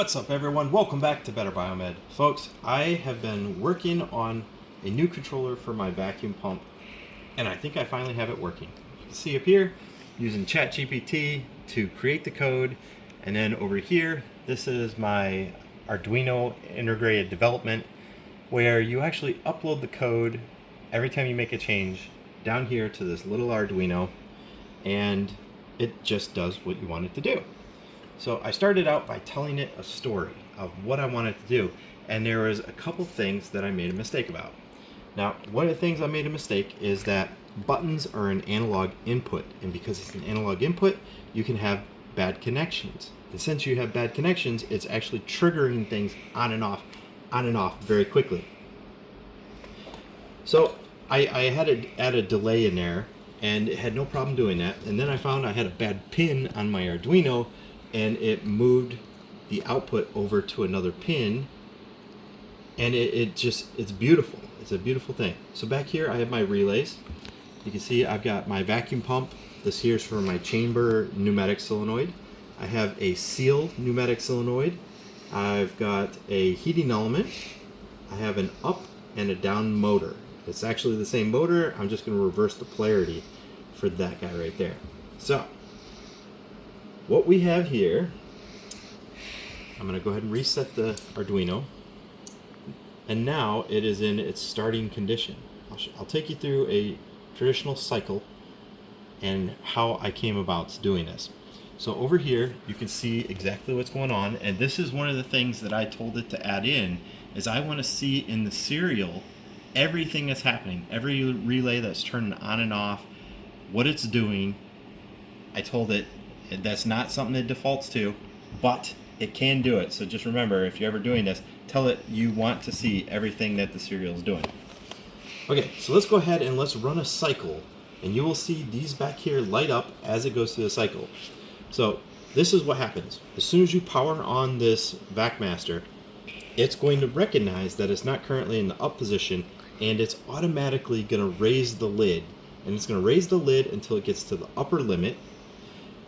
What's up, everyone? Welcome back to Better Biomed. Folks, I have been working on a new controller for my vacuum pump, and I think I finally have it working. You can see up here, using ChatGPT to create the code, and then over here, this is my Arduino integrated development, where you actually upload the code every time you make a change down here to this little Arduino, and it just does what you want it to do. So I started out by telling it a story of what I wanted to do, and there was a couple things that I made a mistake about. Now, one of the things I made a mistake is that buttons are an analog input, and because it's an analog input, you can have bad connections. And since you have bad connections, it's actually triggering things on and off very quickly. So I had to add a delay in there, and it had no problem doing that. And then I found I had a bad pin on my Arduino, and it moved the output over to another pin, and it's beautiful. It's a beautiful thing. So back here I have my relays. You can see I've got my vacuum pump. This here's for my chamber pneumatic solenoid. I have a seal pneumatic solenoid. I've got a heating element. I have an up and a down motor. It's actually the same motor. I'm just going to reverse the polarity for that guy right there. So what we have here, I'm going to go ahead and reset the Arduino, and now it is in its starting condition. I'll take you through a traditional cycle and how I came about doing this. So over here you can see exactly what's going on, and this is one of the things that I told it to add in, is I want to see in the serial everything that's happening, every relay that's turning on and off, what it's doing. I told it that's not something it defaults to, but it can do it. So just remember, if you're ever doing this, tell it you want to see everything that the serial is doing. Okay, so let's go ahead and let's run a cycle, and you will see these back here light up as it goes through the cycle. So this is what happens. As soon as you power on this Vacmaster, it's going to recognize that it's not currently in the up position, and it's automatically going to raise the lid. And it's going to raise the lid until it gets to the upper limit,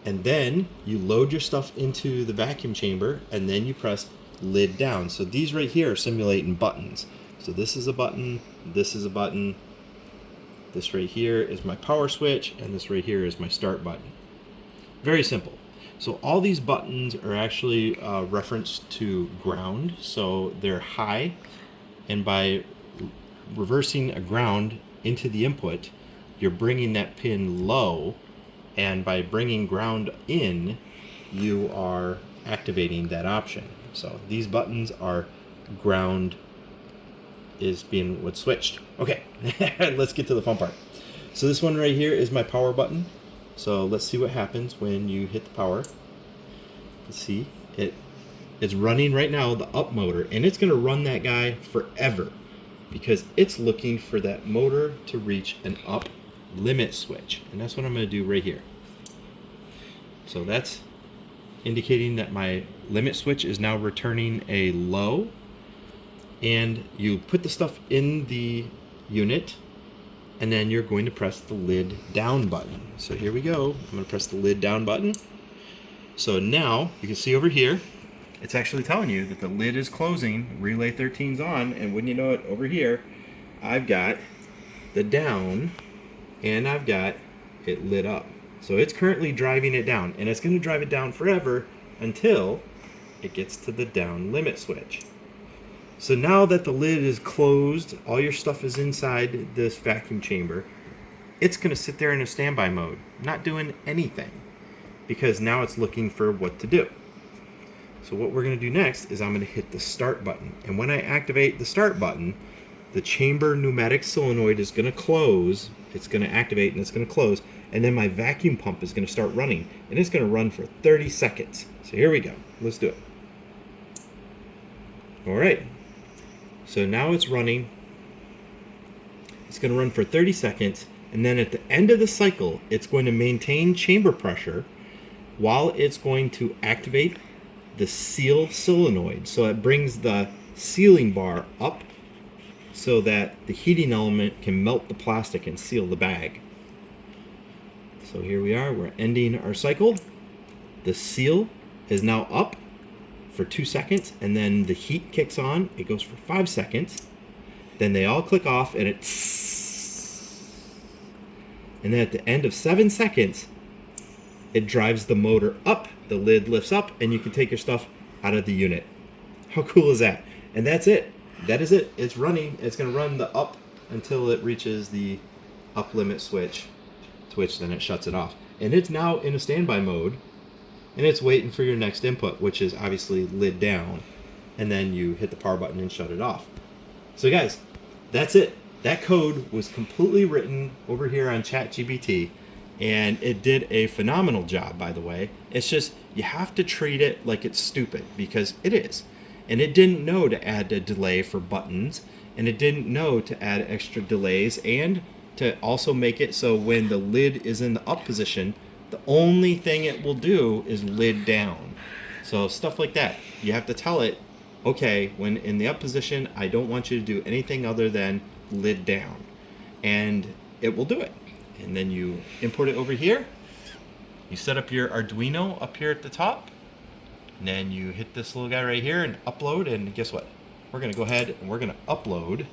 and then you load your stuff into the vacuum chamber, and then you press lid down. So these right here are simulating buttons. So this is a button, this is a button, this right here is my power switch, and this right here is my start button. Very simple. So all these buttons are actually referenced to ground, so they're high, and by reversing a ground into the input, you're bringing that pin low, and by bringing ground in, you are activating that option. So these buttons are ground is being what's switched. Okay, let's get to the fun part. So this one right here is my power button. So let's see what happens when you hit the power. Let's see, it's running right now, the up motor, and it's gonna run that guy forever because it's looking for that motor to reach an up limit switch, and that's what I'm going to do right here. So that's indicating that my limit switch is now returning a low, and you put the stuff in the unit, and then you're going to press the lid down button. So here we go. I'm going to press the lid down button. So now you can see over here it's actually telling you that the lid is closing, relay 13's on, and wouldn't you know it, over here I've got the down and I've got it lit up. So it's currently driving it down, and it's going to drive it down forever until it gets to the down limit switch. So now that the lid is closed, all your stuff is inside this vacuum chamber, it's going to sit there in a standby mode, not doing anything, because now it's looking for what to do. So what we're going to do next is I'm going to hit the start button, and when I activate the start button, the chamber pneumatic solenoid is going to close. It's going to activate and it's going to close, and then my vacuum pump is going to start running, and it's going to run for 30 seconds. So here we go. Let's do it. All right. So now it's running. It's going to run for 30 seconds, and then at the end of the cycle, it's going to maintain chamber pressure while it's going to activate the seal solenoid. So it brings the sealing bar up so that the heating element can melt the plastic and seal the bag. So here we are, we're ending our cycle. The seal is now up for 2 seconds, and then the heat kicks on. It goes for 5 seconds. Then they all click off, and it. And then at the end of 7 seconds, it drives the motor up. The lid lifts up, and you can take your stuff out of the unit. How cool is that? And that's it. That is it. It's running. It's going to run the up until it reaches the up limit switch, to which then it shuts it off. And it's now in a standby mode, and it's waiting for your next input, which is obviously lid down, and then you hit the power button and shut it off. So guys, that's it. That code was completely written over here on ChatGPT, and it did a phenomenal job, by the way. It's just, you have to treat it like it's stupid, because it is. And it didn't know to add a delay for buttons, and it didn't know to add extra delays, and to also make it so when the lid is in the up position, the only thing it will do is lid down. So stuff like that. You have to tell it, okay, when in the up position, I don't want you to do anything other than lid down. And it will do it. And then you import it over here. You set up your Arduino up here at the top. And then you hit this little guy right here and upload. And guess what? We're going to go ahead and we're going to upload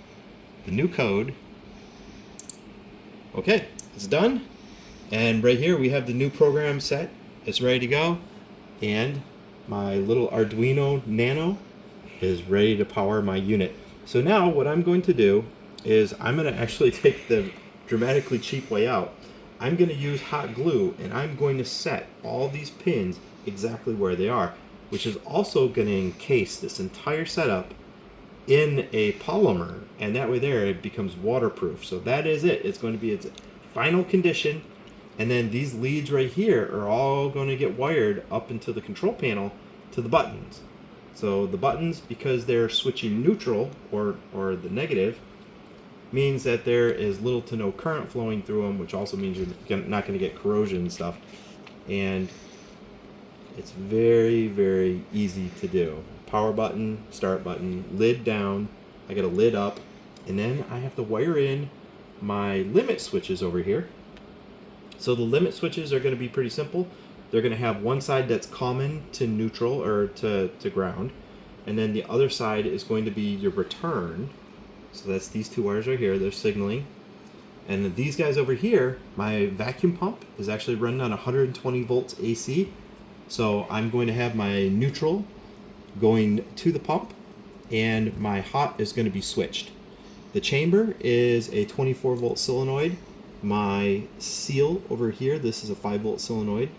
the new code. Okay, it's done. And right here we have the new program set. It's ready to go. And my little Arduino Nano is ready to power my unit. So now what I'm going to do is I'm going to actually take the dramatically cheap way out. I'm going to use hot glue, and I'm going to set all these pins exactly where they are, which is also going to encase this entire setup in a polymer, and that way there it becomes waterproof. So that is it. It's going to be its final condition. And then these leads right here are all going to get wired up into the control panel to the buttons. So the buttons, because they're switching neutral or the negative, means that there is little to no current flowing through them, which also means you're not going to get corrosion and stuff. And it's very, very easy to do. Power button, start button, lid down. I got a lid up, and then I have to wire in my limit switches over here. So the limit switches are going to be pretty simple. They're going to have one side that's common to neutral or to ground, and then the other side is going to be your return. So that's these two wires right here. They're signaling. And then these guys over here, my vacuum pump is actually running on 120 volts AC. So I'm going to have my neutral going to the pump, and my hot is going to be switched. The chamber is a 24 volt solenoid. My seal over here, this is a 5 volt solenoid.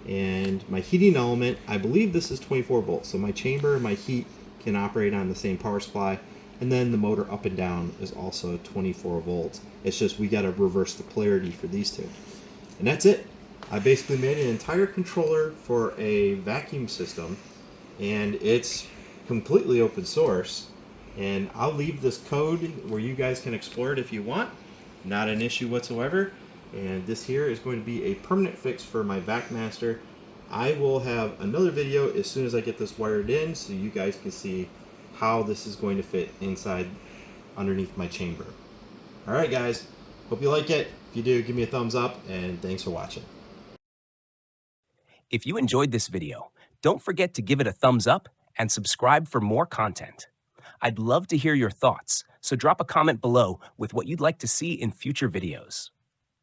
And my heating element, I believe this is 24 volts. So my chamber and my heat can operate on the same power supply. And then the motor up and down is also 24 volts. It's just we got to reverse the polarity for these two. And that's it. I basically made an entire controller for a vacuum system, and it's completely open source. And I'll leave this code where you guys can explore it if you want. Not an issue whatsoever. And this here is going to be a permanent fix for my Vacmaster. I will have another video as soon as I get this wired in, so you guys can see how this is going to fit inside underneath my chamber. Alright guys, hope you like it. If you do, give me a thumbs up, and thanks for watching. If you enjoyed this video, don't forget to give it a thumbs up and subscribe for more content. I'd love to hear your thoughts, so drop a comment below with what you'd like to see in future videos.